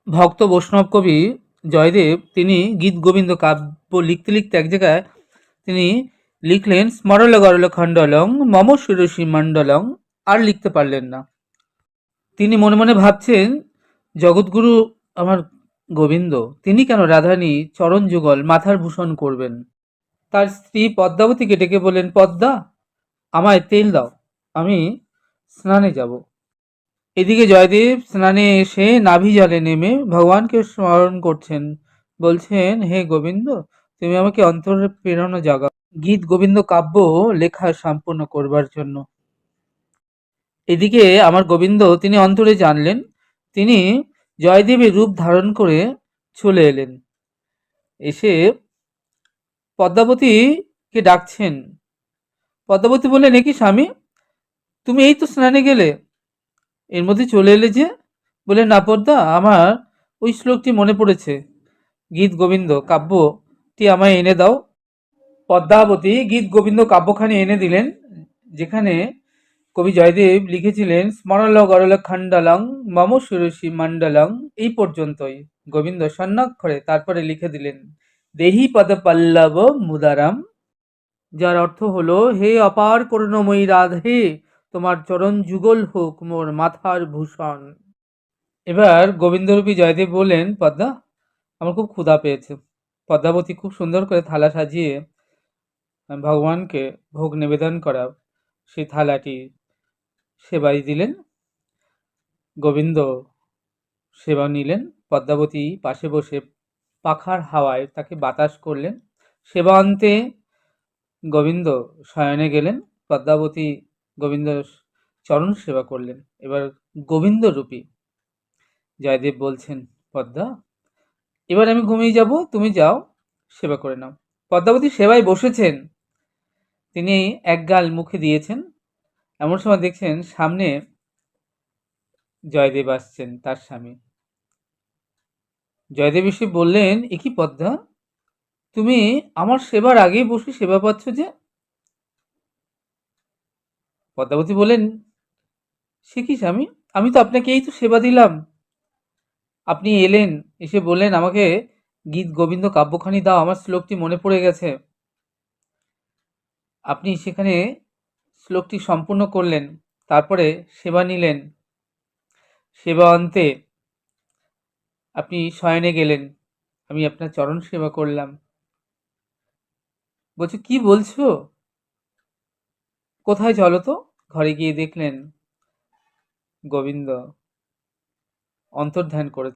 ভক্ত বৈষ্ণব কবি জয়দেব তিনি গীত গোবিন্দ কাব্য লিখতে লিখতে এক জায়গায় তিনি লিখলেন স্মরল গরল খণ্ডলং মম শিরসি মণ্ডলং, আর লিখতে পারলেন না। তিনি মনে মনে ভাবছেন জগৎগুরু আমার গোবিন্দ, তিনি কেন রাধানী চরণ যুগল মাথার ভূষণ করবেন। তার স্ত্রী পদ্মাবতীকে ডেকে বললেন, পদ্মা, আমায় তেল দাও, আমি স্নানে যাব। এদিকে জয়দেব স্নানে এসে নাভি জলে নেমে ভগবানকে স্মরণ করছেন, বলছেন, হে গোবিন্দ, তুমি আমাকে অন্তরে প্রেরণা জাগাও গীত গোবিন্দ কাব্য লেখা সম্পূর্ণ করবার জন্য। এদিকে আমার গোবিন্দ তিনি অন্তরে জানলেন, তিনি জয়দেবের রূপ ধারণ করে চলে এলেন, এসে পদ্মাবতীকে ডাকছেন। পদ্মাবতী বললেন, এ কি স্বামী, তুমি এই তো স্নানে গেলে, এর মধ্যে চলে এলে যে? বললেন, না পদ্মা, আমার ওই শ্লোকটি মনে পড়েছে, গীত গোবিন্দ কাব্যটি আমায় এনে দাও। পদ্মাবতী গীত গোবিন্দ কাব্যখানি এনে দিলেন, যেখানে কবি জয়দেব লিখেছিলেন স্মরল গরল খণ্ডলং মম শিরসি মণ্ডলং, এই পর্যন্তই। গোবিন্দ স্বর্ণাক্ষরে তারপরে লিখে দিলেন দেহি পদ পল্লব মুদারাম, যার অর্থ হলো, হে অপার করুণময়ী রাধে, তোমার চরণ যুগল হোক মোর মাথার ভূষণ। এবার গোবিন্দরূপী জয়দেব বললেন, পদ্মা, আমার খুব ক্ষুধা পেয়েছে। পদ্মাবতী খুব সুন্দর করে থালা সাজিয়ে ভগবানকে ভোগ নিবেদন করা সেই থালাটি সেবাই দিলেন। গোবিন্দ সেবা নিলেন, পদ্মাবতী পাশে বসে পাখার হাওয়ায় তাকে বাতাস করলেন। সেবা অন্তে গোবিন্দ শয়নে গেলেন, পদ্মাবতী গোবিন্দ চরণ সেবা করলেন। এবার গোবিন্দ রূপী জয়দেব বলছেন, পদ্মা, এবার আমি ঘুমিয়ে যাব, তুমি যাও সেবা করে নাও। পদ্মাবতী সেবায় বসেছেন, তিনি এক গাল মুখে দিয়েছেন, এমন সময় দেখছেন সামনে জয়দেব আসছেন, তার স্বামী। জয়দেব এসে বললেন, এ কি পদ্মা, তুমি আমার সেবার আগেই বসে সেবা পাচ্ছ যে? পদ্মাবতী বললেন, সে কি স্বামী, আমি তো আপনাকে এই তো সেবা দিলাম, আপনি এলেন, এসে বললেন আমাকে গীত গোবিন্দ কাব্যখানি দাও, আমার শ্লোকটি মনে পড়ে গেছে, আপনি সেখানে শ্লোকটি সম্পূর্ণ করলেন, তারপরে সেবা নিলেন। সেবা অন্তে আপনি শয়নে গেলেন, আমি আপনার চরণ সেবা করলাম। বলছে, কি বলছো, কোথায় চলো তো। ঘরে গিয়ে দেখলেন গোবিন্দ অন্তর্ধান করে